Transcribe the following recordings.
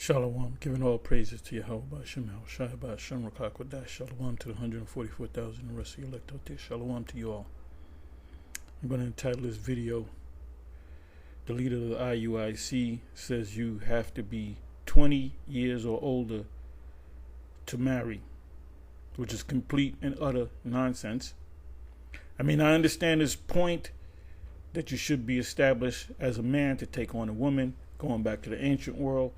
Shalom, giving all praises to Yahweh Ba'Shem, Shai Ba'Shem, Rakakwadash. Shalom to the 144,000, the rest of you elect out there. Shalom to you all. I'm going to entitle this video, the leader of the IUIC says you have to be 20 years or older to marry, which is complete and utter nonsense. I mean, I understand his point that you should be established as a man to take on a woman, going back to the ancient world.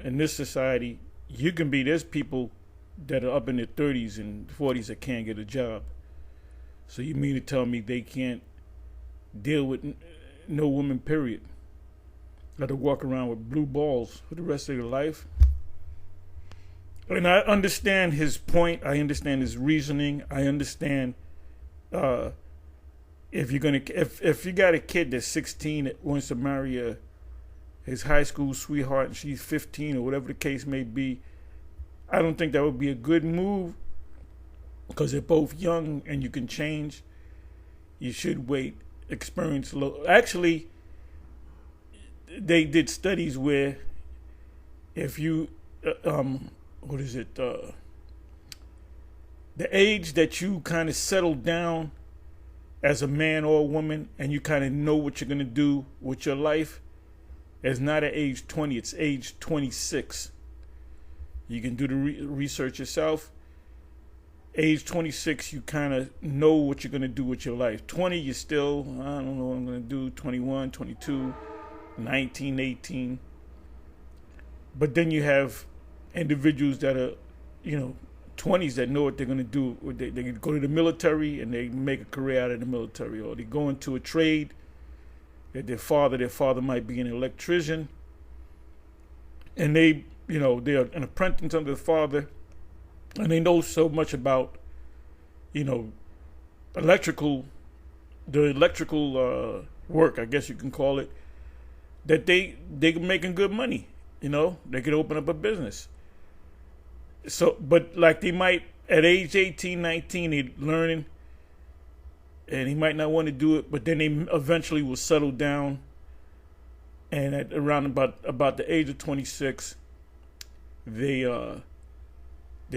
In this society, there's people that are up in their 30s and 40s that can't get a job. So you mean to tell me they can't deal with no woman, period? Got to walk around with blue balls for the rest of their life? And I understand his point. I understand his reasoning. I understand if you got a kid that's 16 that wants to marry his high school sweetheart and she's 15 or whatever the case may be, I don't think that would be a good move because they're both young and you can change. You should wait, experience. Actually, they did studies where if you, the age that you kind of settle down as a man or a woman and you kind of know what you're going to do with your life, it's not at age 20, it's age 26. You can do the research yourself. Age 26, you kind of know what you're going to do with your life. 20, you're still, I don't know what I'm going to do. 21, 22, 19, 18. But then you have individuals that are, 20s that know what they're going to do. They go to the military and they make a career out of the military, or they go into a trade. Their father might be an electrician, and they're an apprentice under the father, and they know so much about, electrical work, I guess you can call it, that they're making good money. They could open up a business. So, but like they might at age 18, 19, they're learning. And he might not want to do it, but then they eventually will settle down. And at around about the age of 26, they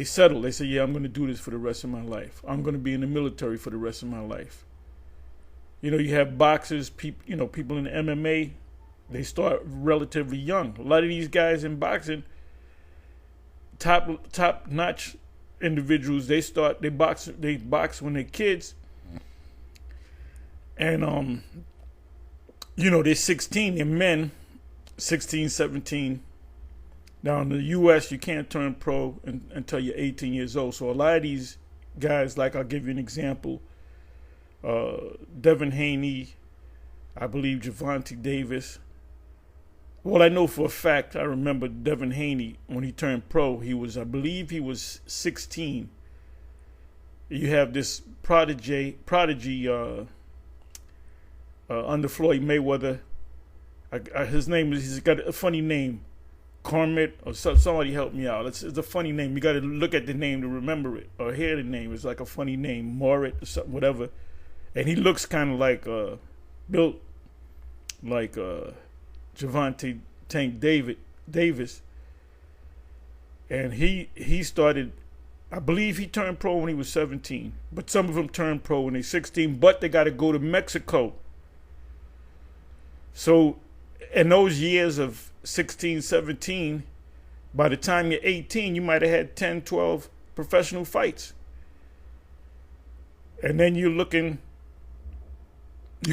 settle. They say, "Yeah, I'm going to do this for the rest of my life. I'm going to be in the military for the rest of my life." You have boxers, people in the MMA. They start relatively young. A lot of these guys in boxing, top notch individuals, they box when they're kids. And, they're 16, they're men, 16, 17. Now, in the U.S., you can't turn pro until you're 18 years old. So a lot of these guys, like I'll give you an example, Devin Haney, I believe Javante Davis. Well, I know for a fact, I remember Devin Haney, when he turned pro, I believe he was 16. You have this prodigy, under Floyd Mayweather. He's got a funny name. Kermit, or somebody help me out. It's a funny name. You got to look at the name to remember it, or hear the name. It's like a funny name, Morit or something, whatever. And he looks kind of like, built like Javante Tank Davis. And he started, I believe he turned pro when he was 17. But some of them turned pro when they're 16, but they got to go to Mexico. So in those years of 16, 17, by the time you're 18, you might have had 10, 12 professional fights. And then you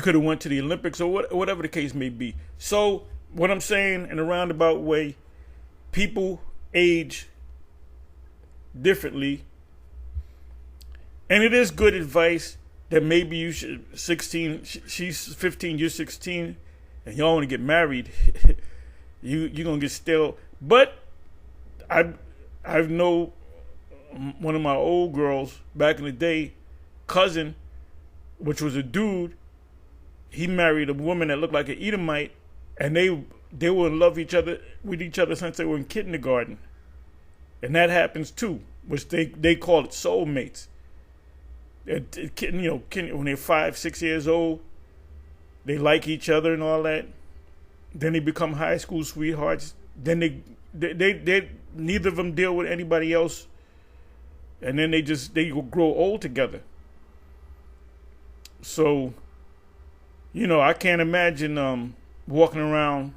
could have went to the Olympics or whatever the case may be. So what I'm saying in a roundabout way, people age differently. And it is good advice that maybe you should, 16, she's 15, you're 16, and y'all want to get married, you're going to get stale. But I know one of my old girls back in the day, cousin, which was a dude, he married a woman that looked like an Edomite, and they were in love with each other since they were in kindergarten. And that happens too, which they call it soulmates. When they're 5, 6 years old, they like each other and all that. Then they become high school sweethearts. Then they neither of them deal with anybody else, and then they grow old together. So, I can't imagine walking around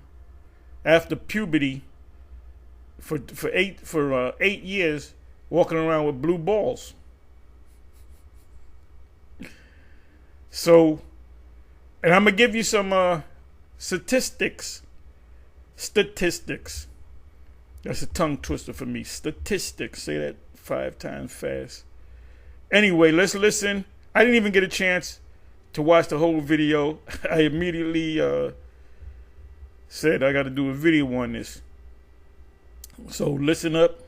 after puberty for 8 years, walking around with blue balls. So, and I'm gonna give you some statistics. Statistics. That's a tongue twister for me. Statistics. Say that 5 times fast. Anyway, let's listen. I didn't even get a chance to watch the whole video. I immediately said I got to do a video on this. So listen up.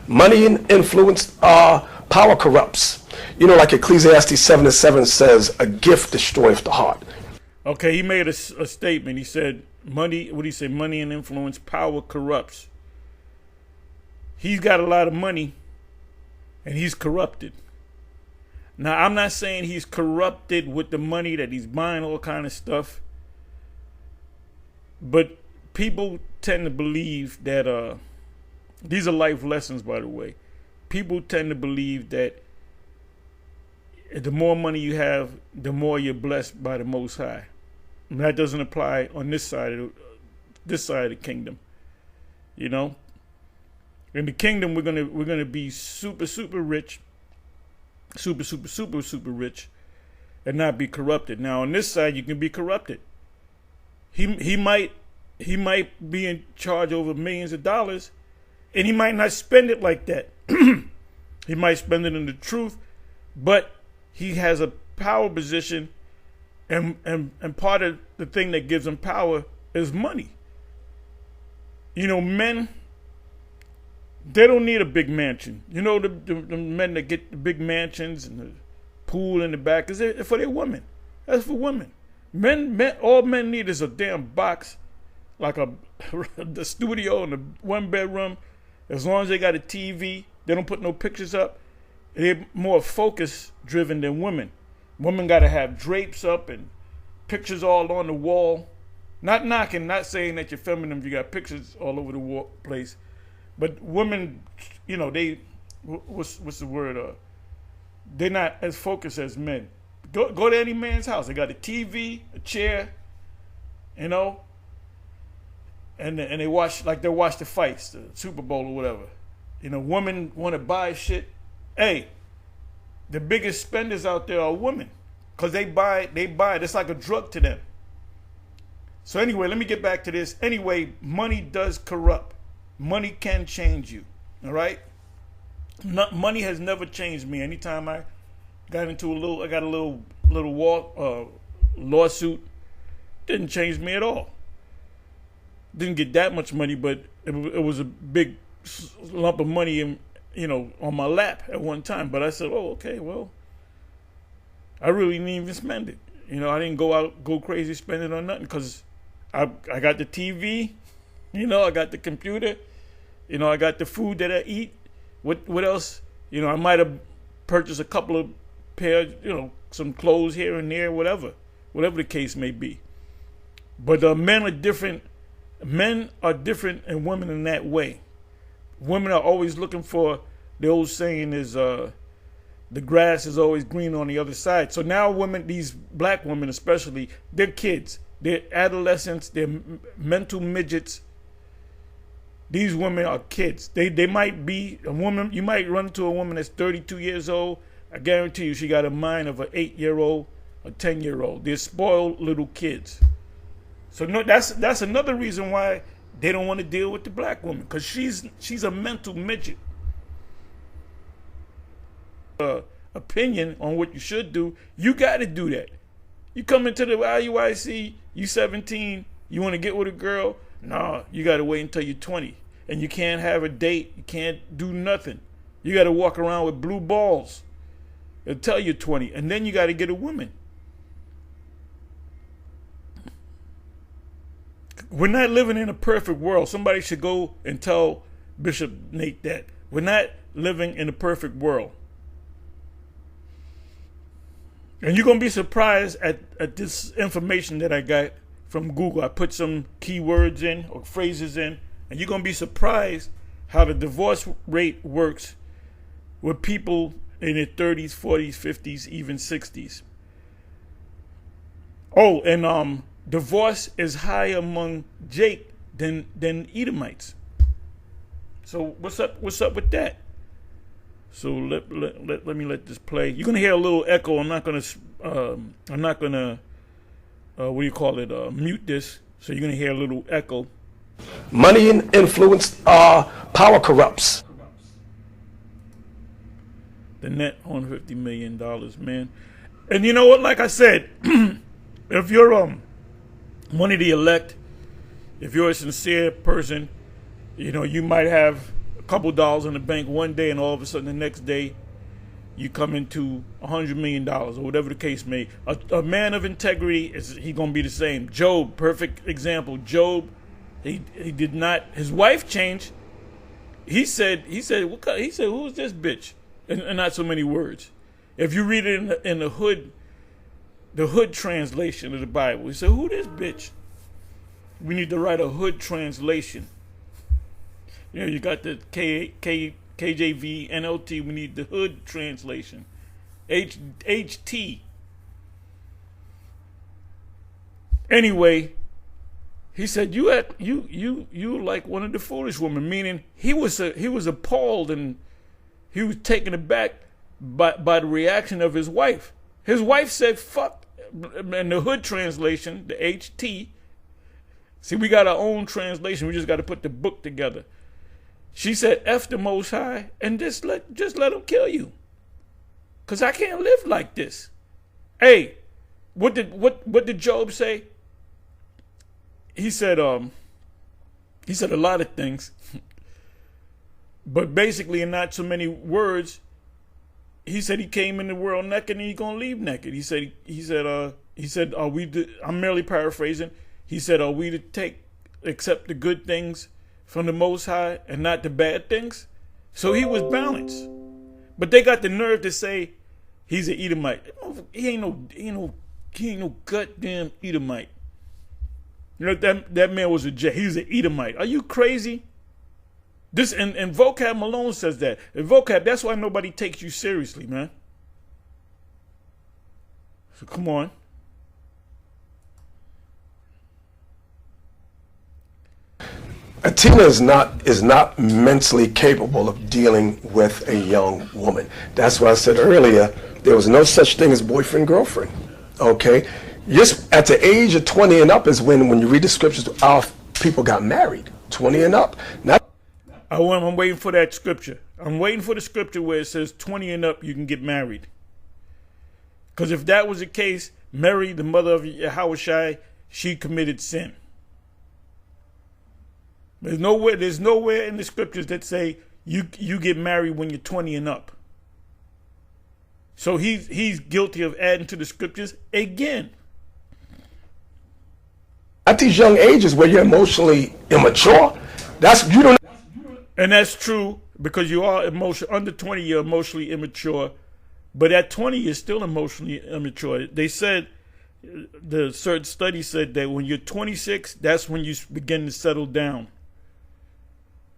Money and influence, power corrupts. Like Ecclesiastes 7:7 says, a gift destroyeth the heart. Okay, he made a statement. He said, money, what did he say? Money and influence, power corrupts. He's got a lot of money, and he's corrupted. Now, I'm not saying he's corrupted with the money that he's buying all kind of stuff, but people tend to believe that, these are life lessons, by the way. People tend to believe that the more money you have, the more you're blessed by the Most High. And that doesn't apply on this side of the kingdom. In the kingdom, we're gonna be super rich, super rich, and not be corrupted. Now on this side, you can be corrupted. He might be in charge over millions of dollars, and he might not spend it like that. He might spend it in the truth, but he has a power position, and part of the thing that gives him power is money. Men, they don't need a big mansion. The men that get the big mansions and the pool in the back is for their women. That's for women. All men need is a damn box, like the studio and the 1-bedroom. As long as they got a TV, they don't put no pictures up. They're more focus driven than women. Women got to have drapes up and pictures all on the wall. Not knocking, not saying that you're feminine if you got pictures all over the place. But women, they, what's the word? They're not as focused as men. Go to any man's house. They got a TV, a chair, and they watch the fights, the Super Bowl or whatever. Women want to buy shit. Hey, the biggest spenders out there are women, because they buy it. It's like a drug to them. So anyway, let me get back to this. Anyway, money does corrupt. Money can change you. All right. Money has never changed me. Anytime I got into I got a little lawsuit, didn't change me at all. Didn't get that much money, but it was a big lump of money on my lap at one time. But I said, oh, okay, well, I really didn't even spend it. I didn't go crazy spending on nothing, because I got the TV, I got the computer, I got the food that I eat. What else? I might have purchased a couple of pairs, some clothes here and there, whatever the case may be. But men are different. Men are different and women in that way. Women are always looking for, the old saying is, the grass is always green on the other side. So now women, these black women especially, they're kids. They're adolescents. They're mental midgets. These women are kids. They might be a woman. You might run into a woman that's 32 years old. I guarantee you she got a mind of an 8-year-old, a 10-year-old. They're spoiled little kids. So no, that's another reason why they don't want to deal with the black woman, because she's a mental midget. Opinion on what you should do, you got to do that. You come into the IUIC, you 17, you want to get with a girl? No, you got to wait until you're 20, and you can't have a date. You can't do nothing. You got to walk around with blue balls until you're 20, and then you got to get a woman. We're not living in a perfect world. Somebody should go and tell Bishop Nate that. We're not living in a perfect world. And you're going to be surprised at this information that I got from Google. I put some keywords in or phrases in, and you're going to be surprised how the divorce rate works with people in their 30s, 40s, 50s, even 60s. Oh, and divorce is higher among Jake than Edomites. So what's up with that? So let me let this play. You're gonna hear a little echo. I'm not gonna mute this. So you're gonna hear a little echo. Money and influence, power corrupts. The net $150 million, man. And you know what? Like I said, if you're one of the elect, if you're a sincere person, you know, you might have a couple dollars in the bank one day, and all of a sudden the next day you come into $100 million or whatever the case may. A man of integrity, he gonna be the same. Job, perfect example. Job, he did not. His wife changed. He said, who's this bitch? And not so many words. If you read it in the hood translation of the Bible, he said, who this bitch? We need to write a hood translation. You know, you got the KJV, NLT. We need the hood translation. HT. Anyway, he said you like one of the foolish women, meaning he was appalled and he was taken aback by the reaction of his wife. His wife said, fuck, in the hood translation, the HT. See, we got our own translation. We just got to put the book together. She said, F the Most High, and just let him kill you. Because I can't live like this. Hey, what did Job say? He said a lot of things. But basically, in not so many words, he said he came in the world naked and he's gonna leave naked. He said, I'm merely paraphrasing. He said, are we to accept the good things from the Most High and not the bad things? So he was balanced. But they got the nerve to say he's an Edomite. He ain't no goddamn Edomite. You know, that man was he's an Edomite. Are you crazy? This and Vocab Malone says that. And Vocab, that's why nobody takes you seriously, man. So come on. Atina is not mentally capable of dealing with a young woman. That's why I said earlier, there was no such thing as boyfriend, girlfriend. Okay? Just at the age of 20 and up is when you read the scriptures, our people got married. 20 and up. I'm waiting for that scripture. I'm waiting for the scripture where it says 20 and up you can get married. Because if that was the case, Mary, the mother of Yahushua, she committed sin. There's nowhere in the scriptures that say you get married when you're 20 and up. So he's guilty of adding to the scriptures again. At these young ages where you're emotionally immature, and that's true because you are under 20 you're emotionally immature, but at 20 you're still emotionally immature. They said, the certain study said that when you're 26, that's when you begin to settle down.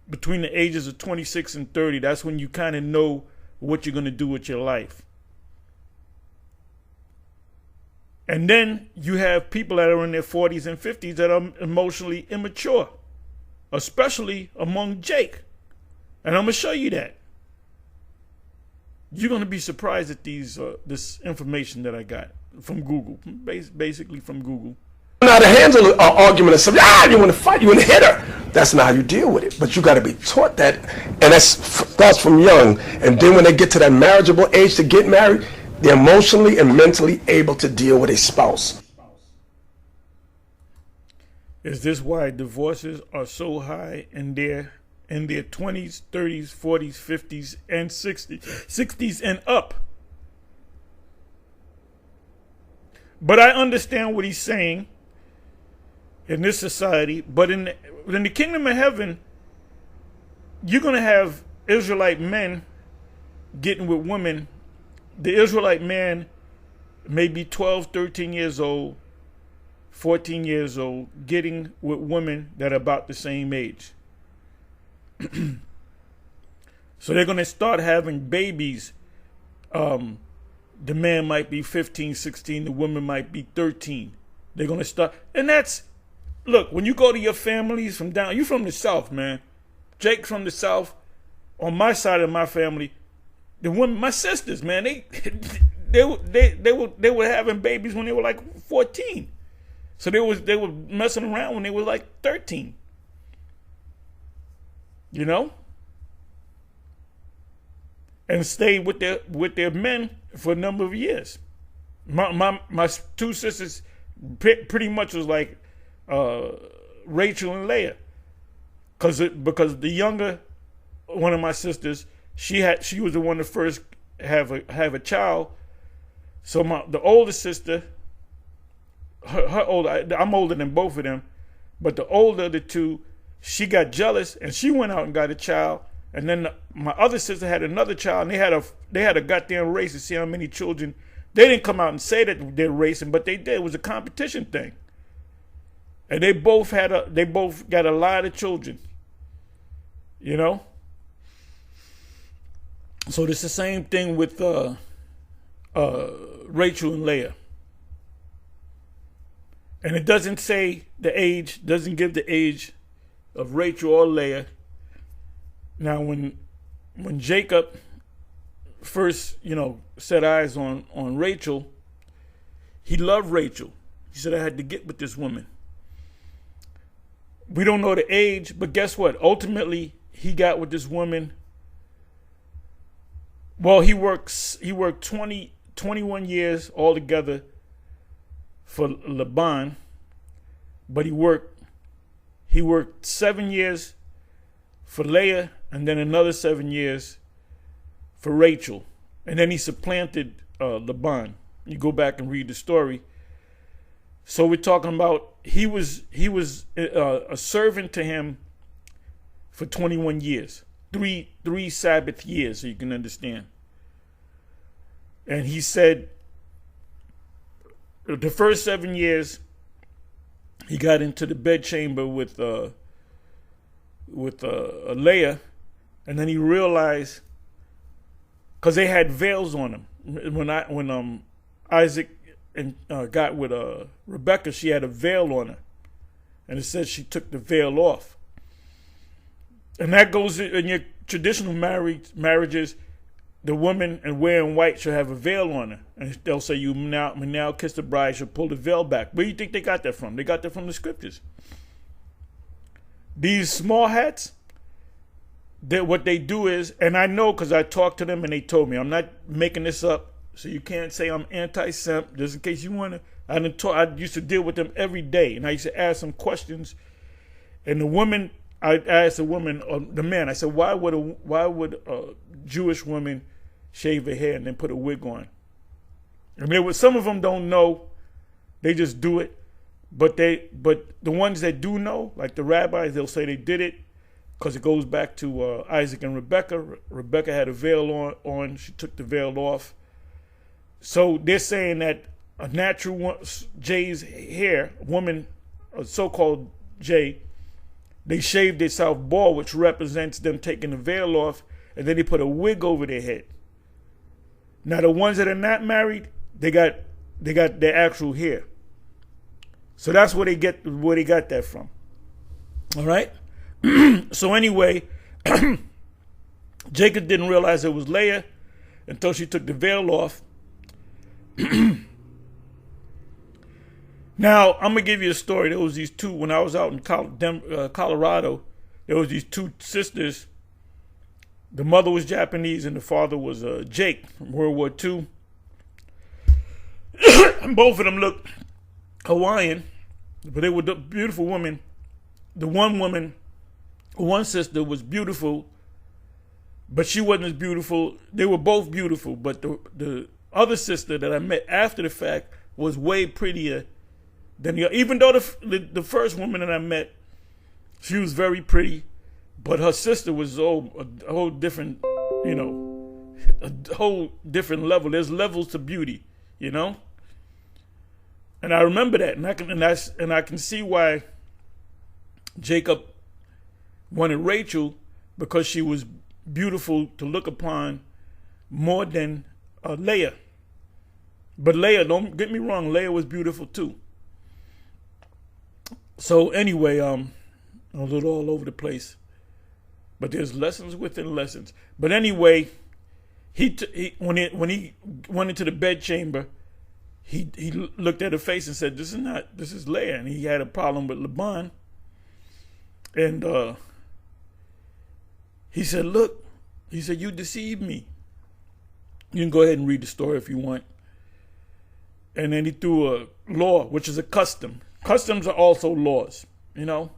Between the ages of 26 and 30, that's when you kind of know what you're going to do with your life. And then you have people that are in their 40s and 50s that are emotionally immature, especially among Jake. And I'm going to show you that. You're going to be surprised at this information that I got from Google, basically from Google. You know how to handle an argument and say, you want to fight, you want to hit her. That's not how you deal with it. But you got to be taught that, and that starts from young. And then when they get to that marriageable age to get married, they're emotionally and mentally able to deal with a spouse. Is this why divorces are so high in their 20s, 30s, 40s, 50s, and 60s and up? But I understand what he's saying in this society. But in the kingdom of heaven, you're going to have Israelite men getting with women. The Israelite man maybe 12, 13 years old, 14 years old, getting with women that are about the same age. So they're going to start having babies. The man might be 15, 16, the woman might be 13. They're going to start. And that's, look, when you go to your families from down, you from the South, man. Jake's from the South. On my side of my family, the women, my sisters, man, they were having babies when they were like 14. So they were messing around when they were like 13. You know? And stayed with their men for a number of years. My two sisters pretty much was like Rachel and Leah, because the younger one of my sisters, she was the one to first have a child. So the older sister, her older, I'm older than both of them, but the older of the two, she got jealous and she went out and got a child. And then my other sister had another child, and they had a goddamn race to see how many children. They didn't come out and say that they're racing, but they did. It was a competition thing. And they both got a lot of children. You know? So it's the same thing with Rachel and Leah. And it doesn't say the age, doesn't give the age of Rachel or Leah. Now, when Jacob first, set eyes on Rachel, he loved Rachel. He said, I had to get with this woman. We don't know the age, but guess what? Ultimately, he got with this woman. Well, he worked 21 years altogether for Laban, but he worked 7 years for Leah, and then another 7 years for Rachel. And then he supplanted Laban. You go back and read the story. So we're talking about he was a servant to him for 21 years. Three Sabbath years, so you can understand. And he said the first 7 years he got into the bedchamber with Leah, and then he realized, because they had veils on them. When Isaac got with Rebecca, she had a veil on her, and it says she took the veil off. And that goes in your traditional marriages. The woman and wearing white should have a veil on her, and they'll say, "You now kiss the bride, should pull the veil back." Where do you think they got that from? They got that from the scriptures. These small hats, what they do is, and I know because I talked to them and they told me, I'm not making this up, so you can't say I'm anti-simp, just in case you want to. I used to deal with them every day, and I used to ask them questions. And I asked the woman, or the man, I said, why would a Jewish woman shave her hair and then put a wig on? And some of them don't know, they just do it. But the ones that do know, like the rabbis, they'll say they did it because it goes back to Isaac and Rebecca. Rebecca had a veil on. She took the veil off. So they're saying that a natural Jay's hair, woman, a so-called Jay, they shaved their south bald, which represents them taking the veil off, and then they put a wig over their head. Now the ones that are not married, they got their actual hair. So that's where they got that from. All right? So anyway, Jacob didn't realize it was Leah until she took the veil off. Now, I'm going to give you a story. There was these two, when I was out in Colorado, there was these two sisters. The mother was Japanese and the father was Jake from World War II. And both of them looked Hawaiian, but they were beautiful women. The one sister was beautiful, but she wasn't as beautiful. They were both beautiful, but the other sister that I met after the fact was way prettier than even though the first woman that I met, she was very pretty, but her sister was a whole different, a whole different level. There's levels to beauty, And I remember that, and I can see why Jacob wanted Rachel, because she was beautiful to look upon more than Leah. But Leah, don't get me wrong, Leah was beautiful too. So anyway, I'm a little all over the place, but there's lessons within lessons. But anyway, when he went into the bedchamber, he looked at her face and said, "This is Leah," and he had a problem with Laban, and he said, "Look," he said, "you deceived me." You can go ahead and read the story if you want. And then he threw a law, which is a custom. Customs are also laws, you know.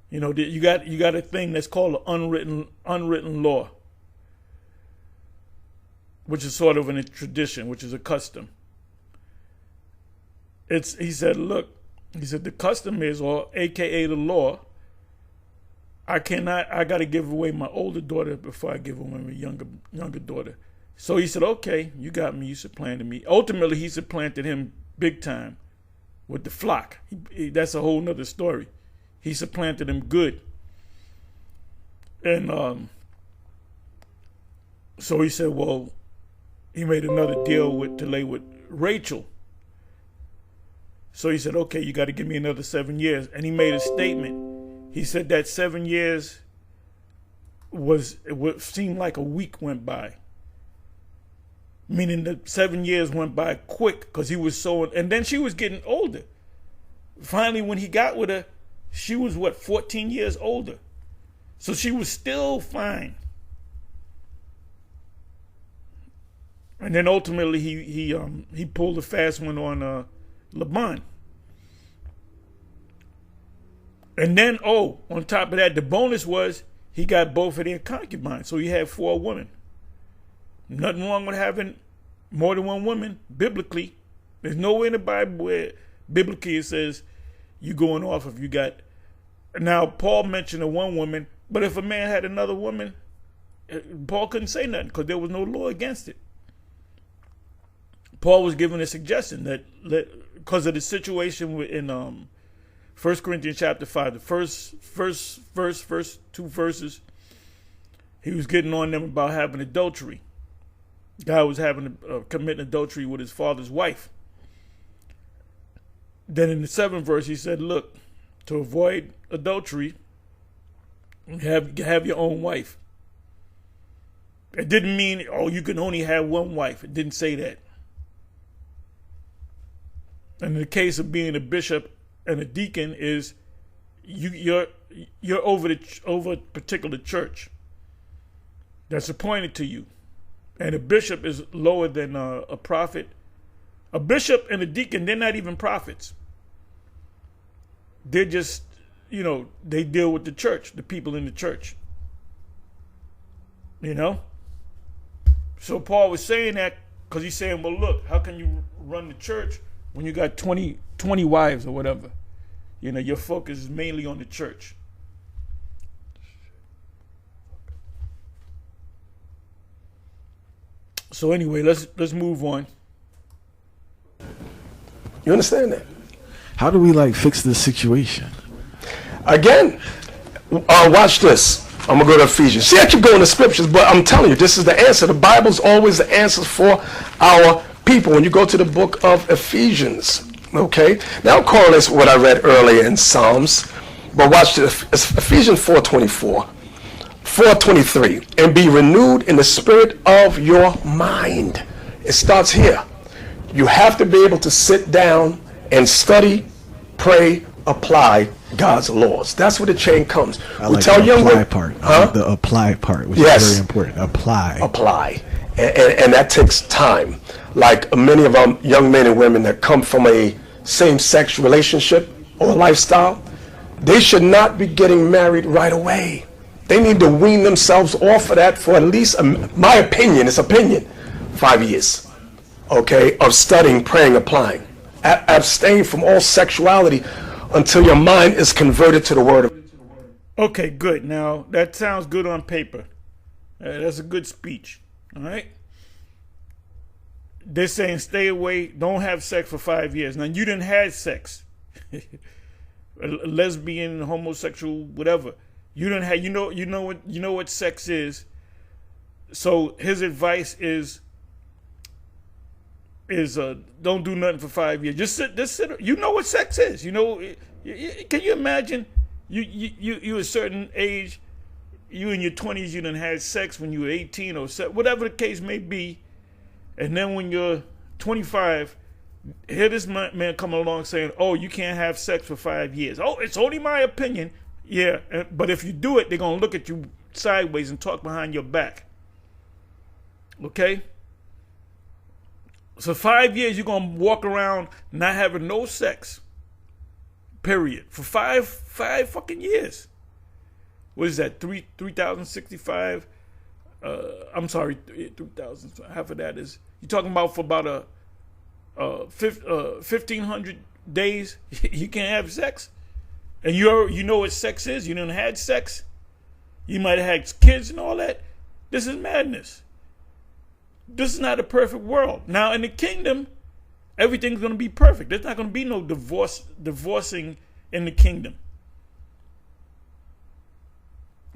You know, you got a thing that's called an unwritten law, which is sort of a tradition, which is a custom. He said, look, he said, the custom is, or AKA the law, I got to give away my older daughter before I give away my younger daughter. So he said, okay, you got me, you supplanted me. Ultimately, he supplanted him big time with the flock. That's a whole nother story. He supplanted him good. And so he said, well, he made another deal to lay with Rachel. So he said, okay, you got to give me another 7 years. And he made a statement. He said that 7 years seemed like a week went by. Meaning that 7 years went by quick because he was so, and then she was getting older. Finally, when he got with her, she was 14 years older. So she was still fine. And then ultimately he pulled a fast one on Laban. And then, on top of that, the bonus was he got both of their concubines. So he had 4 women. Nothing wrong with having more than one woman, biblically. There's nowhere in the Bible where biblically it says you going off if you got. Now, Paul mentioned a one woman, but if a man had another woman, Paul couldn't say nothing because there was no law against it. Paul was giving a suggestion that because of the situation in 1 Corinthians chapter 5, the first 2 verses, he was getting on them about having adultery. Guy was committing adultery with his father's wife. Then in the 7th verse, he said, look, to avoid adultery, have your own wife. It didn't mean, you can only have one wife. It didn't say that. And in the case of being a bishop and a deacon is you're over a particular church that's appointed to you. And a bishop is lower than a prophet. A bishop and a deacon, they're not even prophets. They're just, they deal with the church, the people in the church. So Paul was saying that because he's saying, well, look, how can you run the church when you got 20 wives or whatever? Your focus is mainly on the church. So anyway, let's move on. You understand that? How do we fix this situation? Again, watch this. I'm going to go to Ephesians. See, I keep going to scriptures, but I'm telling you, this is the answer. The Bible's always the answer for our people. When you go to the book of Ephesians, okay? Now it correlates with what I read earlier in Psalms, but watch this. Ephesians 4:24. 4:23, and be renewed in the spirit of your mind. It starts here. You have to be able to sit down and study, pray, apply God's laws. That's where the change comes. We tell the young women, part. The apply part, which is very important. Apply. And that takes time. Like many of our young men and women that come from a same-sex relationship or lifestyle, they should not be getting married right away. They need to wean themselves off of that for at least, my opinion, 5 years, okay, of studying, praying, applying. Abstain from all sexuality until your mind is converted to the word of God. Okay, good. Now, that sounds good on paper. That's a good speech, all right? they're saying stay away, don't have sex for 5 years. Now, you didn't have sex. Lesbian, homosexual, whatever. You didn't have, you know what sex is. So his advice is don't do nothing for 5 years. Just sit. You know what sex is. You know, can you imagine you a certain age, you in your 20s, you done had sex when you were 18 or whatever the case may be, and then when you're 25, here this man coming along saying, oh, you can't have sex for 5 years. Oh, it's only my opinion. Yeah, but if you do it, they're going to look at you sideways and talk behind your back. Okay? So 5 years, you're going to walk around not having no sex. Period. For five fucking years. What is that? 3,065? I'm sorry, 3,000. Half of that is, you're talking about for about 1,500 days, you can't have sex? And you know what sex is? You done had sex? You might have had kids and all that? This is madness. This is not a perfect world. Now, in the kingdom, everything's going to be perfect. There's not going to be no divorcing in the kingdom.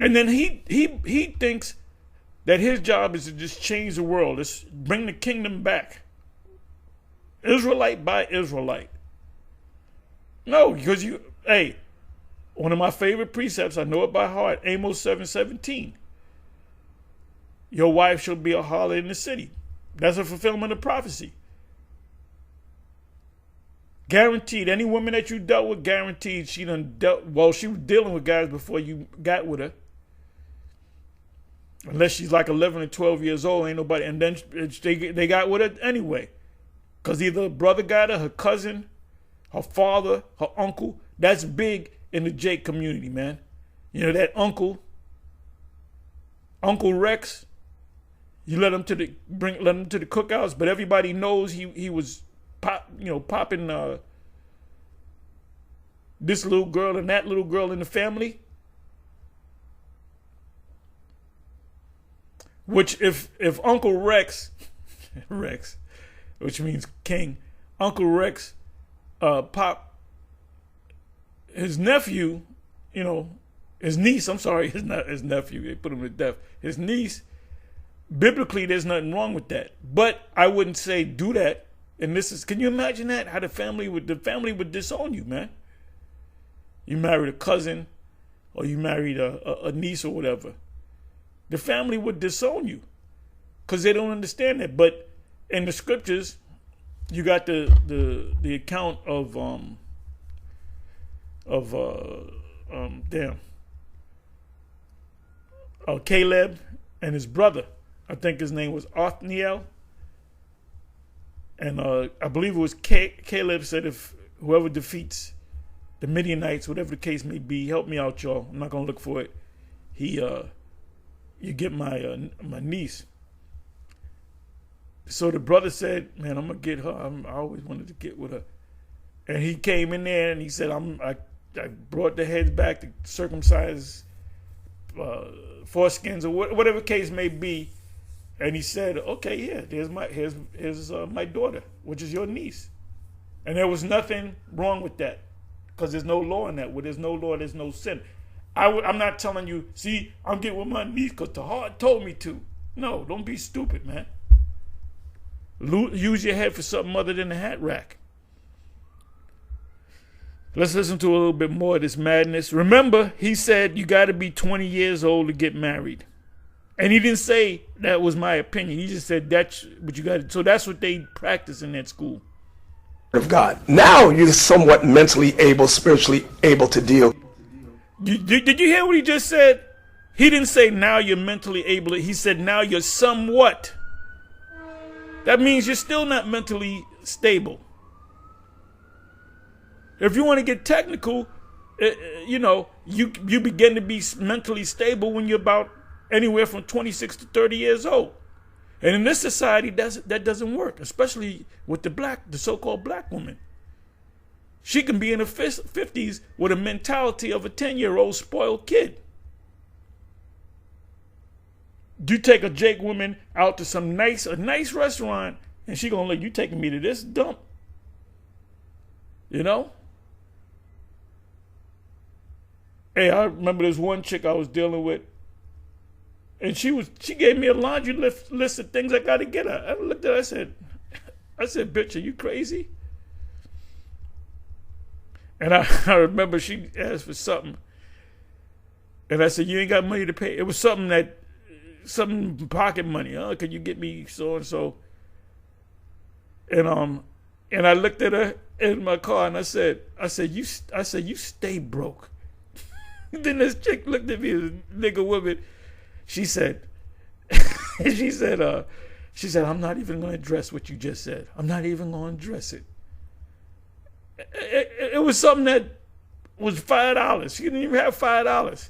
And then he thinks that his job is to just change the world. Let's bring the kingdom back. Israelite by Israelite. No, because one of my favorite precepts, I know it by heart, Amos 7:17. Your wife shall be a harlot in the city. That's a fulfillment of prophecy. Guaranteed. Any woman that you dealt with, guaranteed she was dealing with guys before you got with her. Unless she's like 11 or 12 years old, ain't nobody. And then they got with her anyway. Because either her brother got her cousin, her father, her uncle. That's big in the Jake community, man. You know that Uncle Rex. You let him to the cookouts, but everybody knows he was popping this little girl and that little girl in the family. Which if Uncle Rex, which means king, Uncle Rex, pop his nephew, his niece. I'm sorry, his nephew. They put him to death. His niece. Biblically, there's nothing wrong with that, but I wouldn't say do that. And can you imagine that? How the family would disown you, man. You married a cousin, or you married a niece or whatever. The family would disown you, because they don't understand that. But in the scriptures, you got the account of Caleb and his brother. I think his name was Othniel. And I believe it was Caleb said, if whoever defeats the Midianites, whatever the case may be, help me out, y'all. I'm not going to look for it. You get my niece. So the brother said, man, I'm going to get her. I always wanted to get with her. And he came in there and he said, I brought the heads back to circumcise foreskins or whatever case may be. And he said, okay, yeah, here's my daughter, which is your niece. And there was nothing wrong with that, because there's no law in that. Where there's no law, there's no sin. I'm not telling you, see, I'm getting with my niece because the heart told me to. No, don't be stupid, man. Use your head for something other than the hat rack. Let's listen to a little bit more of this madness. Remember, he said you got to be 20 years old to get married. And he didn't say that was my opinion. He just said that's what you got. So that's what they practice in that school. Of God. Now you're somewhat mentally able, spiritually able to deal. Did you hear what he just said? He didn't say now you're mentally able. He said now you're somewhat. That means you're still not mentally stable. If you want to get technical, you begin to be mentally stable when you're about anywhere from 26 to 30 years old. And in this society, that doesn't work, especially with the so-called black woman. She can be in her 50s with a mentality of a 10-year-old spoiled kid. You take a Jake woman out to a nice restaurant And she gonna let you taking me to this dump. You know? Hey, I remember this one chick I was dealing with, and she gave me a laundry list of things I gotta get her. I looked at her, I said, bitch, are you crazy? And I remember she asked for something. And I said, you ain't got money to pay. It was something pocket money. Could you get me so and so? And I looked at her in my car and I said, you stay broke. Then this chick looked at me, this nigga woman. She said, I'm not even going to address what you just said. I'm not even going to address it. It was something that was $5. She didn't even have $5.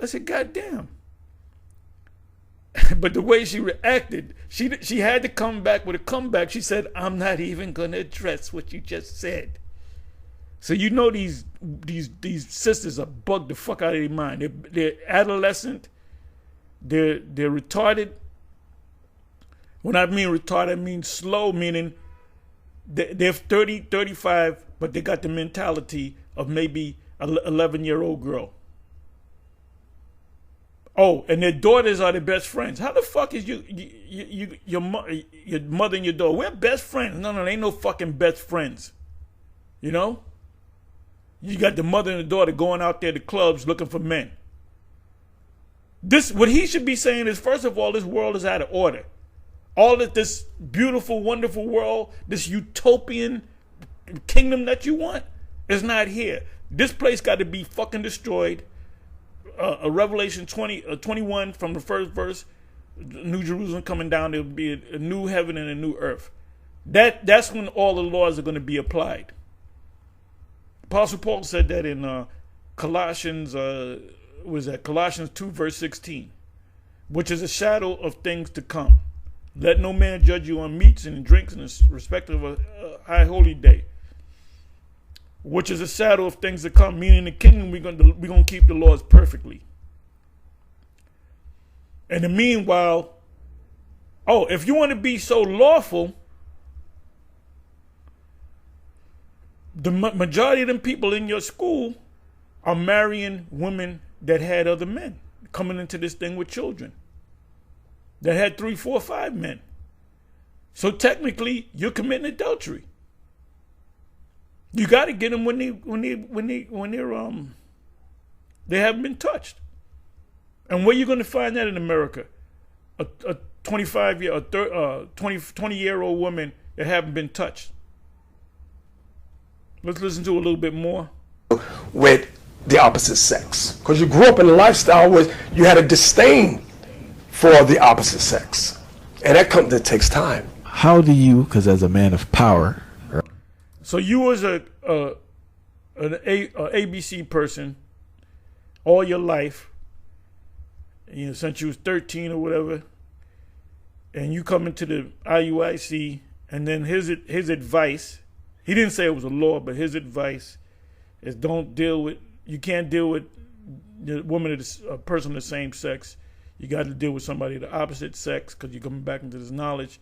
I said, God damn. But the way she reacted, she had to come back with a comeback. She said, I'm not even going to address what you just said. So you know these sisters are bugged the fuck out of their mind. They're adolescent. They're retarded. When I mean retarded, I mean slow, meaning they're 30, 35, but they got the mentality of maybe an 11-year-old girl. Oh, and their daughters are their best friends. How the fuck is your mother and your daughter? We're best friends. No, there ain't no fucking best friends. You know? You got the mother and the daughter going out there to clubs looking for men. What he should be saying is, first of all, this world is out of order. All of this beautiful, wonderful world, this utopian kingdom that you want is not here. This place got to be fucking destroyed. Revelation 21 from the first verse, New Jerusalem coming down, there will be a new heaven and a new earth. That's when all the laws are going to be applied. Apostle Paul said that in Colossians 2 verse 16, which is a shadow of things to come. Let no man judge you on meats and drinks in respect of a high holy day, which is a shadow of things to come, meaning the kingdom we're gonna keep the laws perfectly. And in the meanwhile, if you want to be so lawful, the majority of them people in your school are marrying women that had other men, coming into this thing with children that had 3, 4, 5 men. So technically, you're committing adultery. You got to get them when they haven't been touched. And where you going to find that in America? A 20-year-old woman that haven't been touched. Let's listen to a little bit more. With the opposite sex, because you grew up in a lifestyle where you had a disdain for the opposite sex, and that takes time. How do you, because as a man of power, so you was an ABC person all your life, since you was 13 or whatever, and you come into the IUIC, and then his advice, he didn't say it was a law, but his advice is you can't deal with the woman of a person of the same sex. You got to deal with somebody of the opposite sex because you're coming back into this knowledge.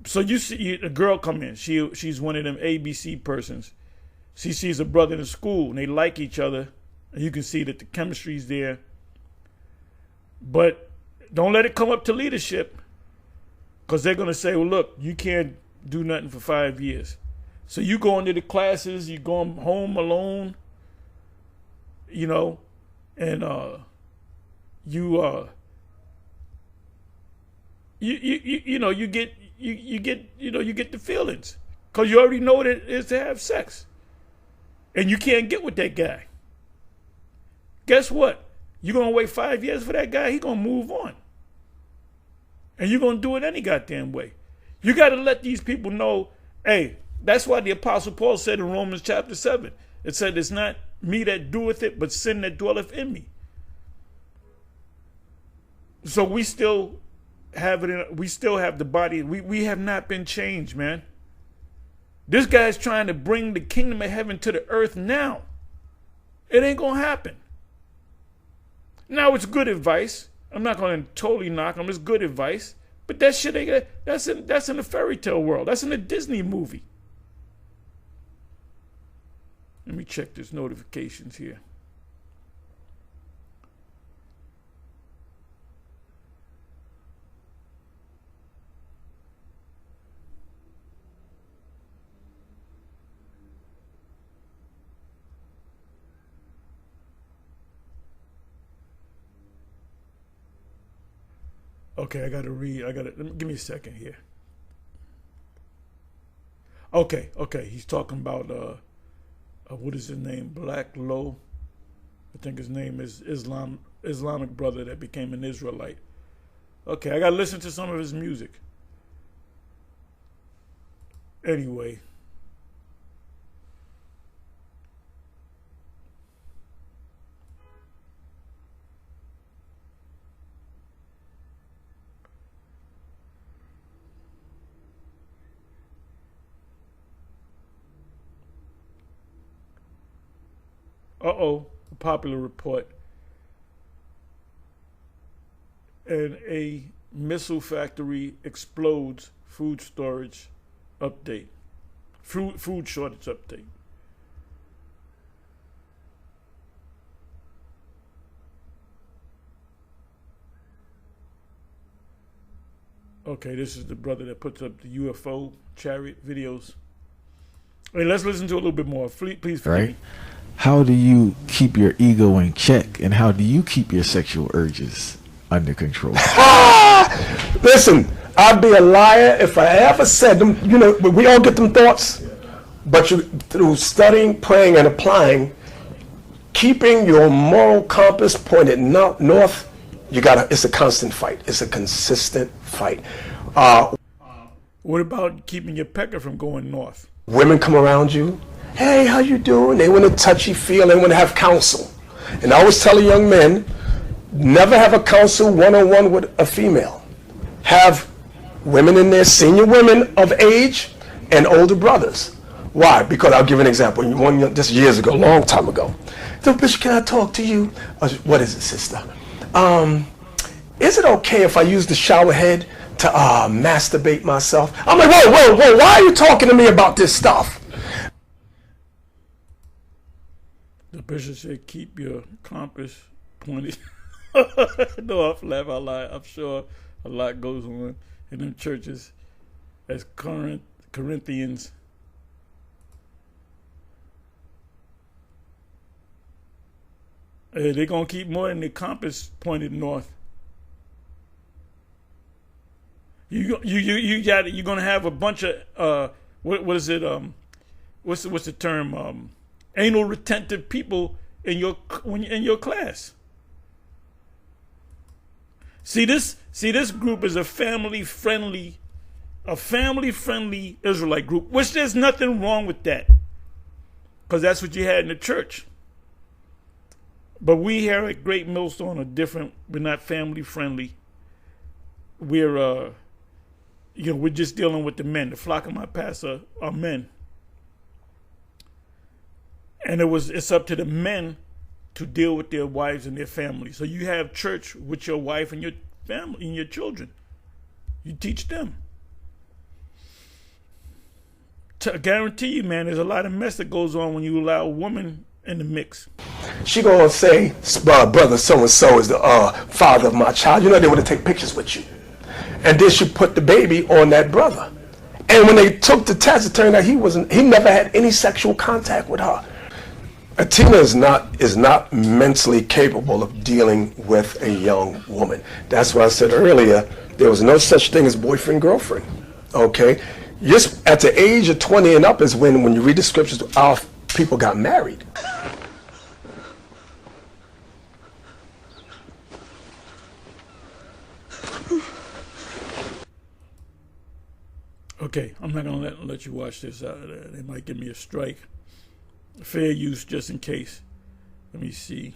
So you see a girl come in. She's one of them ABC persons. She sees a brother in school and they like each other. And you can see that the chemistry's there. But don't let it come up to leadership, because they're going to say, well, look, you can't do nothing for 5 years. So you go into the classes, you go home alone, and you get the feelings, because you already know what it is to have sex, and you can't get with that guy. Guess what? You're gonna wait 5 years for that guy. He's gonna move on, and you're gonna do it any goddamn way. You got to let these people know. Hey, that's why the Apostle Paul said in Romans chapter 7, it said, "It's not me that doeth it, but sin that dwelleth in me." So we still have it. We still have the body. We have not been changed, man. This guy's trying to bring the kingdom of heaven to the earth now. It ain't gonna happen. Now it's good advice. I'm not gonna totally knock him. It's good advice, But that shit, that's in the fairy tale world. That's in a Disney movie. Let me check this notifications here. Okay, I gotta read. Give me a second here. Okay. He's talking about what is his name? Black Low. I think his name is Islamic brother that became an Israelite. Okay, I gotta listen to some of his music. Anyway. A popular report. And a missile factory explodes. Food storage update. Food shortage update. Okay, this is the brother that puts up the UFO chariot videos. Hey, let's listen to a little bit more. Please forgive me. How do you keep your ego in check, and how do you keep your sexual urges under control? Listen, I'd be a liar if I ever said them. You know, we all get them thoughts, but through studying, praying, and applying, keeping your moral compass pointed north, it's a constant fight. It's a consistent fight. What about keeping your pecker from going north? Women come around you. Hey, how you doing? They want to touchy-feel. They want to have counsel. And I always tell young men, never have a counsel one-on-one with a female. Have women in there, senior women of age, and older brothers. Why? Because I'll give an example. This years ago, a long time ago. So, Bishop, can I talk to you? What is it, sister? Is it okay if I use the shower head to masturbate myself? I'm like, whoa, why are you talking to me about this stuff? The bishop said, keep your compass pointed. No, I'm laughing out loud. I'm sure a lot goes on in them churches as Corinthians. They're going to keep more than the compass pointed north. You're going to have a bunch of, what is it, what's the term, anal retentive people in your class. See this group is a family friendly Israelite group, which there's nothing wrong with that, because that's what you had in the church. But we here at Great Millstone are different. We're not family friendly. We're we're just dealing with the men. The flock of my pastor are men. And it's up to the men to deal with their wives and their families. So you have church with your wife and your family and your children. You teach them. To guarantee you, man, there's a lot of mess that goes on when you allow a woman in the mix. She gonna say, brother so-and-so is the father of my child. You know they want to take pictures with you. And then she put the baby on that brother. And when they took the test, it turned out he never had any sexual contact with her. Atina is not mentally capable of dealing with a young woman. That's why I said earlier, there was no such thing as boyfriend-girlfriend. Okay? Just at the age of 20 and up is when you read the scriptures, our people got married. Okay, I'm not going to let you watch this. They might give me a strike. Fair use, just in case. Let me see.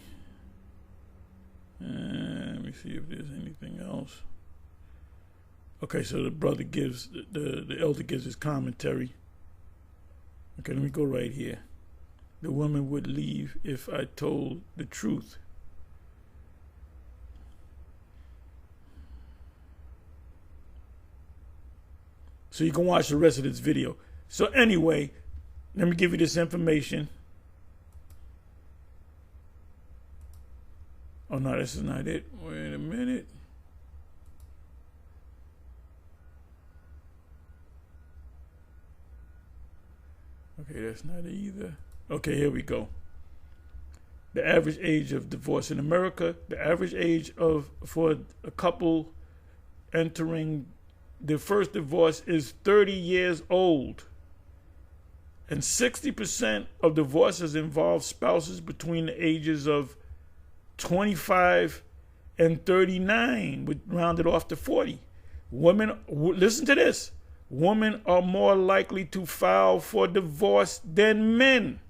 Let me see if there's anything else. Okay, so the brother gives, the elder gives his commentary. Okay, let me go right here. The woman would leave if I told the truth. So you can watch the rest of this video. So anyway, let me give you this information. Oh no, this is not it. Wait a minute. Okay, that's not it either. Okay, here we go. The average age of divorce in America, the average age for a couple entering their first divorce is 30 years old. And 60% of divorces involve spouses between the ages of 25 and 39, rounded off to 40. Women, listen to this. Women are more likely to file for divorce than men.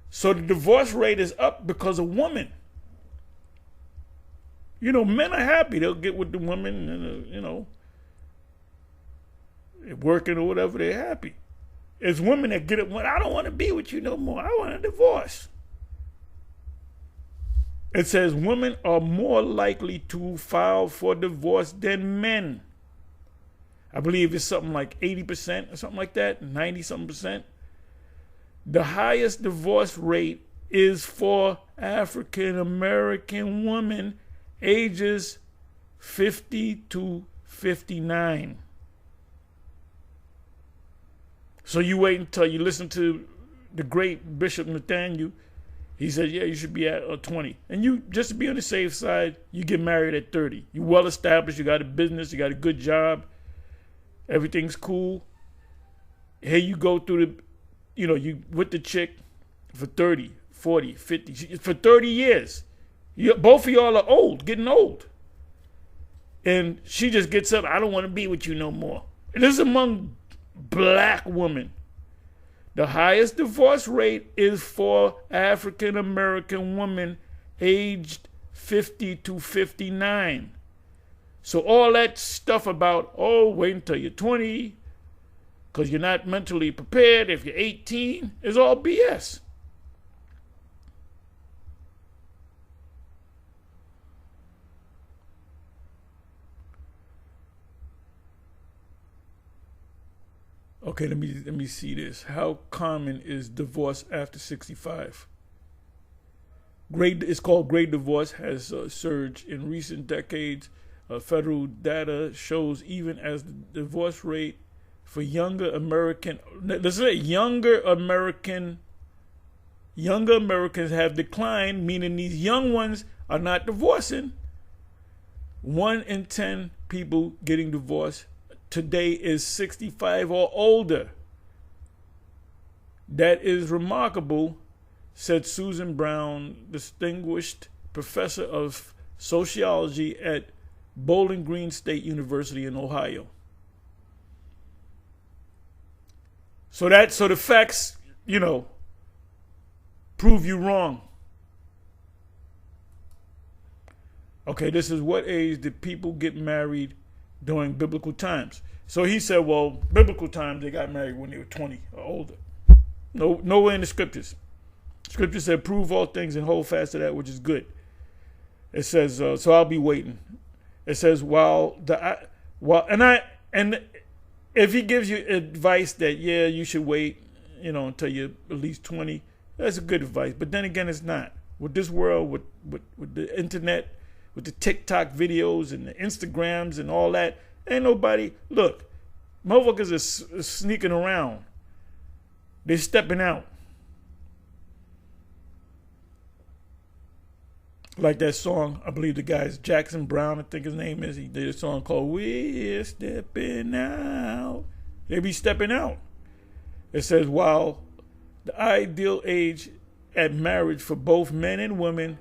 So the divorce rate is up because of women. You know, men are happy. They'll get with the women and, you know, working or whatever, they're happy. It's women that get it, well, I don't want to be with you no more. I want a divorce. It says women are more likely to file for divorce than men. I believe it's something like 80% or something like that, 90-something percent. The highest divorce rate is for African American women ages 50 to 59. So you wait until you listen to the great Bishop Nathaniel. He said, yeah, you should be at 20. And you, just to be on the safe side, you get married at 30. You're well established, you got a business, you got a good job, everything's cool. Here you go through the, you know, you with the chick for 30, 40, 50, for 30 years. Both of y'all are old, getting old. And she just gets up, I don't want to be with you no more. And this is among black women. The highest divorce rate is for African American women aged 50 to 59. So all that stuff about, oh, wait until you're 20 because you're not mentally prepared if you're 18 is all BS. Okay, let me see this. How common is divorce after 65? It's called great divorce, has surged in recent decades. Federal data shows even as the divorce rate for younger Americans have declined, meaning these young ones are not divorcing. 1 in 10 people getting divorced today is 65 or older. That is remarkable, said Susan Brown, distinguished professor of sociology at Bowling Green State University in Ohio. So the facts, you know, prove you wrong. Okay, this is what age did people get married during biblical times? So he said, well, biblical times they got married when they were 20 or older. Nowhere in the scriptures. Scripture said, prove all things and hold fast to that which is good. It says, so I'll be waiting. It says, and if he gives you advice that, yeah, you should wait, you know, until you're at least 20, that's a good advice. But then again, it's not. With this world, with the internet, with the TikTok videos and the Instagrams and all that, ain't nobody, look, motherfuckers are sneaking around. They're stepping out. Like that song, I believe the guy is Jackson Brown, I think his name is. He did a song called We're Stepping Out. They be stepping out. It says, while the ideal age at marriage for both men and women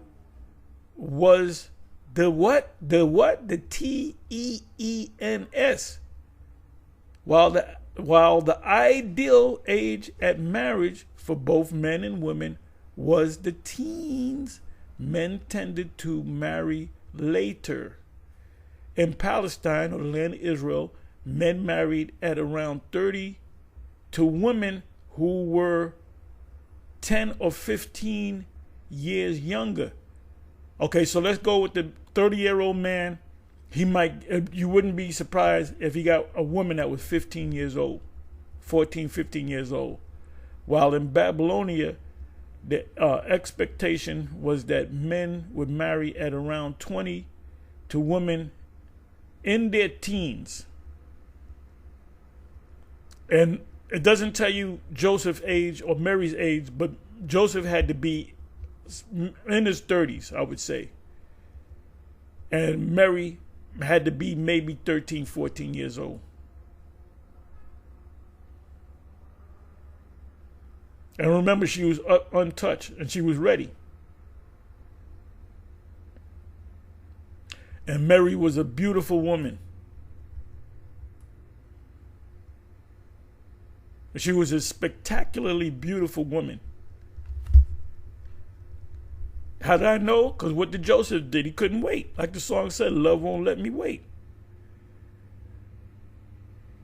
was the what? The TEENS. While the ideal age at marriage for both men and women was the teens, men tended to marry later. In Palestine, or the land of Israel, men married at around 30 to women who were 10 or 15 years younger. Okay, so let's go with the 30-year-old man you wouldn't be surprised if he got a woman that was 15 years old, 14, 15 years old. While in Babylonia, the expectation was that men would marry at around 20 to women in their teens. And it doesn't tell you Joseph's age or Mary's age, but Joseph had to be in his 30s, I would say. And Mary had to be maybe 13, 14 years old. And remember, she was untouched and she was ready. And Mary was a beautiful woman. She was a spectacularly beautiful woman. How did I know? Because what did Joseph did? He couldn't wait. Like the song said, love won't let me wait.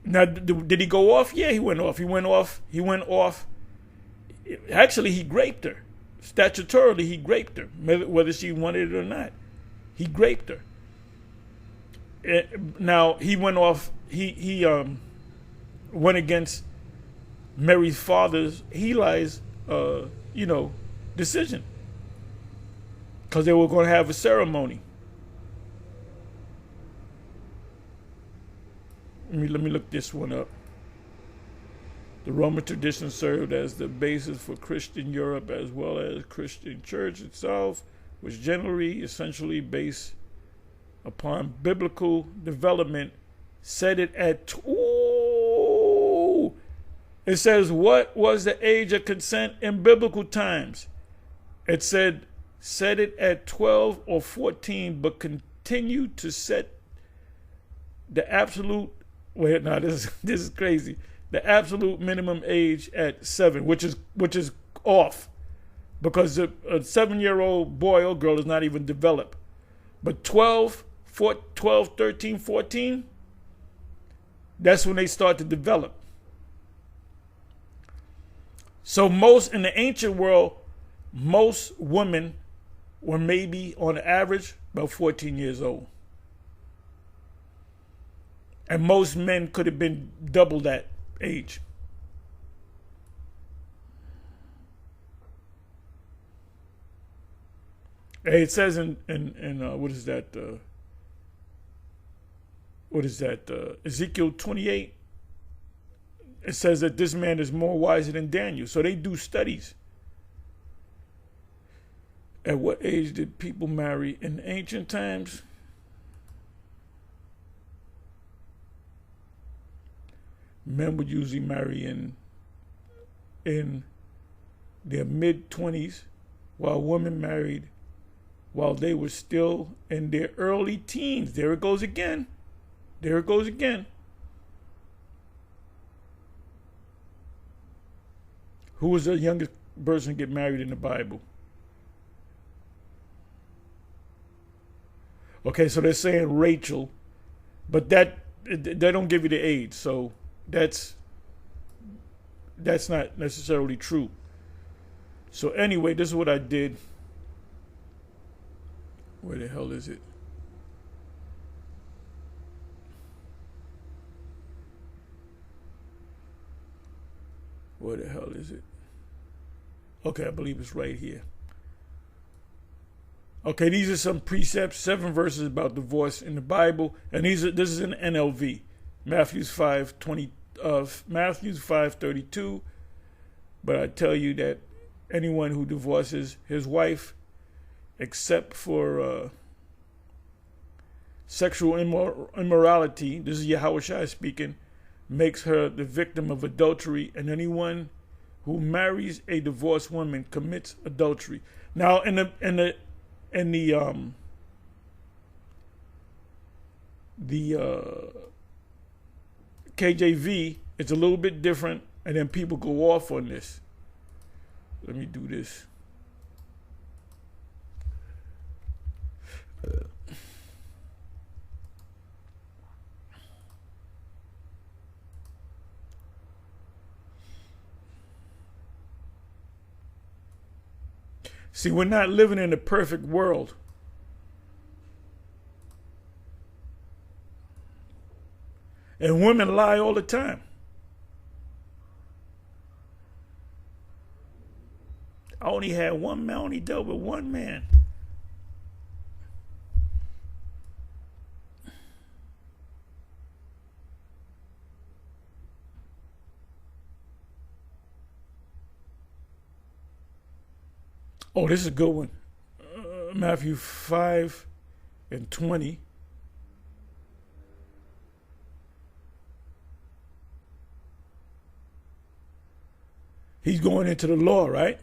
Now, did he go off? Yeah, he went off. He went off. Actually, he raped her. Statutorily, he raped her, whether she wanted it or not. He raped her. Now, he went off. He went against Mary's father's, Heli's, decision. Because they were going to have a ceremony. Let me look this one up. The Roman tradition served as the basis for Christian Europe as well as Christian church itself, which generally essentially based upon biblical development, set it at it says, what was the age of consent in biblical times? It said, set it at 12 or 14, but continued to set the absolute, this is crazy, the absolute minimum age at 7, which is off, because a 7-year-old boy or girl is not even developed. But 12, 13, 14, that's when they start to develop. So in the ancient world, most women were maybe on average about 14 years old. And most men could have been double that age. It says in Ezekiel 28, it says that this man is more wiser than Daniel. So they do studies. At what age did people marry in ancient times? Men would usually marry in their mid-20s, while women married while they were still in their early teens. There it goes again. There it goes again. Who was the youngest person to get married in the Bible? Okay, so they're saying Rachel, but they don't give you the age, so that's not necessarily true. So anyway, this is what I did. Where the hell is it? Where the hell is it? Okay, I believe it's right here. Okay, these are some precepts, 7 verses about divorce in the Bible, and this is in NLV, Matthew 5:32. But I tell you that anyone who divorces his wife, except for sexual immorality, this is Yahushua speaking, makes her the victim of adultery, and anyone who marries a divorced woman commits adultery. Now, in the KJV, it's a little bit different, and then people go off on this. Let me do this. See, we're not living in a perfect world. And women lie all the time. I only had one man, I only dealt with one man. Oh, this is a good one. Matthew 5:20. He's going into the law, right?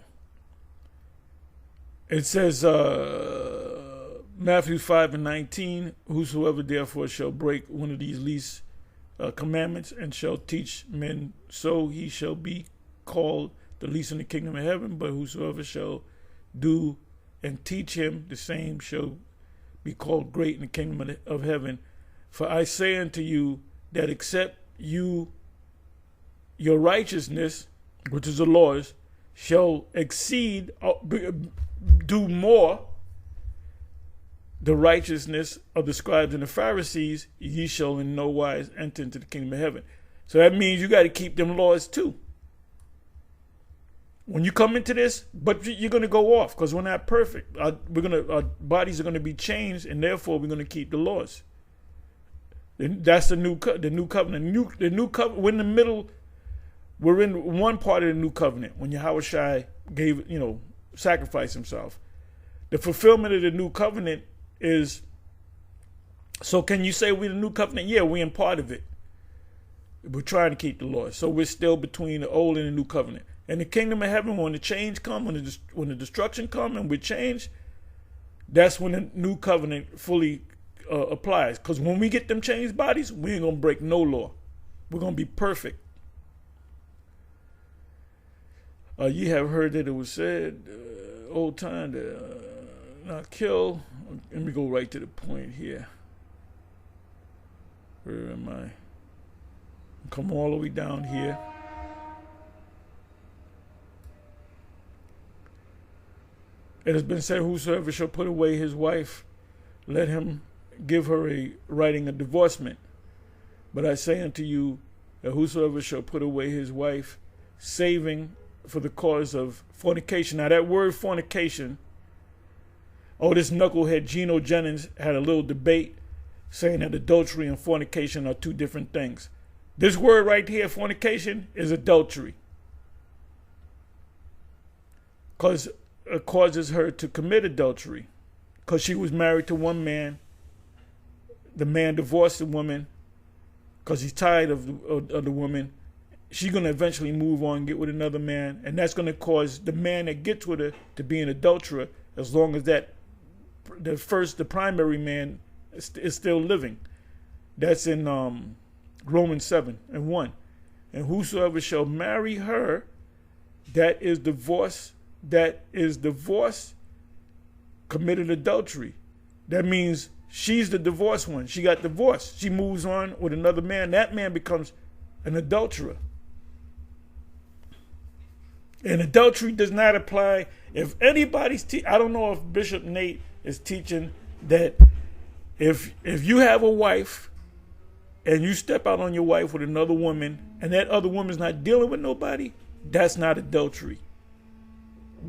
It says, Matthew 5:19, whosoever therefore shall break one of these least commandments and shall teach men, so he shall be called the least in the kingdom of heaven, but whosoever shall do and teach him, the same shall be called great in the kingdom of heaven. For I say unto you that except you your righteousness, which is the laws, shall exceed, do more the righteousness of the scribes and the Pharisees, ye shall in no wise enter into the kingdom of heaven. So that means you got to keep them laws too. When you come into this, but you're going to go off because we're not perfect. Our bodies are going to be changed, and therefore we're going to keep the laws. That's the new covenant. The new covenant. We're in the middle. We're in one part of the new covenant when Yahushua gave, sacrificed himself. The fulfillment of the new covenant is. So can you say we're the new covenant? Yeah, we're in part of it. We're trying to keep the laws, so we're still between the old and the new covenant. In the kingdom of heaven, when the change comes, when the destruction comes and we change, that's when the new covenant fully applies. Because when we get them changed bodies, we ain't going to break no law. We're going to be perfect. Ye have heard that it was said, old time, to not kill. Let me go right to the point here. Where am I? Come all the way down here. It has been said, whosoever shall put away his wife, let him give her a writing of divorcement. But I say unto you, that whosoever shall put away his wife, saving for the cause of fornication. Now that word fornication, this knucklehead Geno Jennings had a little debate saying that adultery and fornication are two different things. This word right here, fornication, is adultery. Because it causes her to commit adultery. Because she was married to one man. The man divorced the woman because he's tired of the woman. She's going to eventually move on and get with another man. And that's going to cause the man that gets with her to be an adulterer, as long as the primary man is still living. That's in Romans 7:1. And whosoever shall marry her that is divorced, committed adultery. That means she's the divorced one. She got divorced. She moves on with another man. That man becomes an adulterer. And adultery does not apply. If anybody's I don't know if Bishop Nate is teaching that if you have a wife and you step out on your wife with another woman and that other woman's not dealing with nobody, that's not adultery.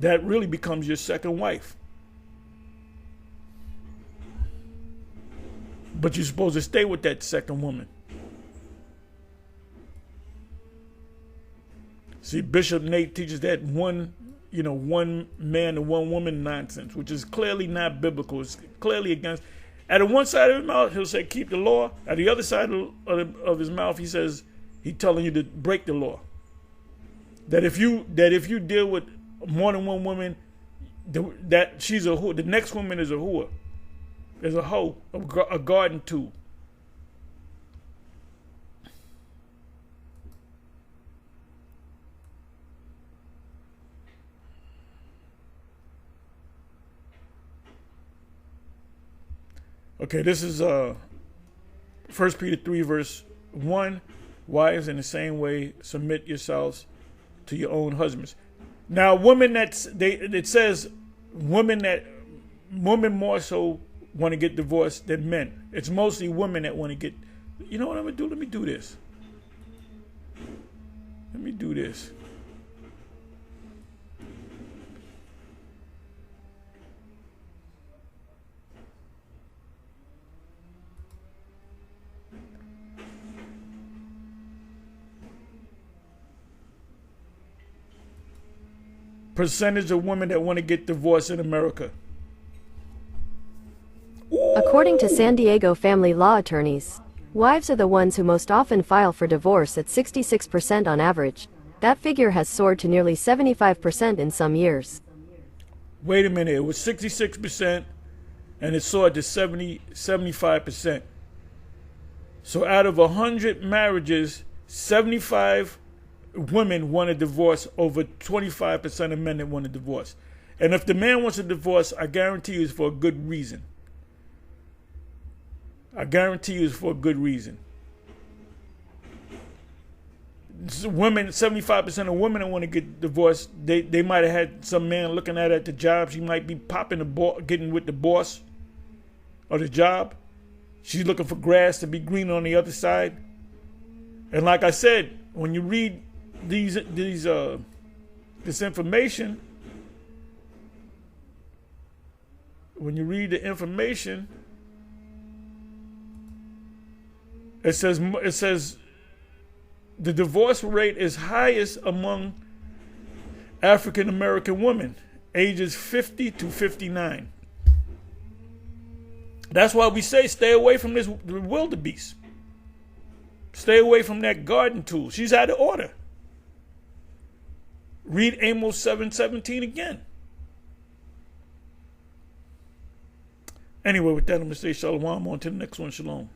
That really becomes your second wife. But you're supposed to stay with that second woman. See, Bishop Nate teaches that one man and one woman nonsense, which is clearly not biblical. It's clearly against. At one side of his mouth, he'll say, keep the law. At the other side of his mouth, he says, he's telling you to break the law. That if you deal with more than one woman, that she's a whore. The next woman is a whore. Is a hoe, a garden tool. Okay, this is 1 Peter 3:1. Wives, in the same way, submit yourselves to your own husbands. Now, it says women more so want to get divorced than men. It's mostly women that want to get You know what I'm gonna do? Let me do this. Let me do this. Percentage of women that want to get divorced in America. According to San Diego family law attorneys, wives are the ones who most often file for divorce at 66% on average. That figure has soared to nearly 75% in some years. Wait a minute, it was 66% and it soared to 75%. So out of 100 marriages, 75 women want a divorce over 25% of men that want a divorce. And if the man wants a divorce, I guarantee you it's for a good reason. I guarantee you it's for a good reason. Women, 75% of women that want to get divorced, they might have had some man looking at her at the job. She might be popping getting with the boss of the job. She's looking for grass to be green on the other side. And like I said, when you read this information, when you read the information, it says the divorce rate is highest among African American women, ages 50 to 59. That's why we say stay away from this wildebeest. Stay away from that garden tool. She's out of order. Read Amos 7:17 again. Anyway, with that, I'm going to say shalom. On to the next one. Shalom.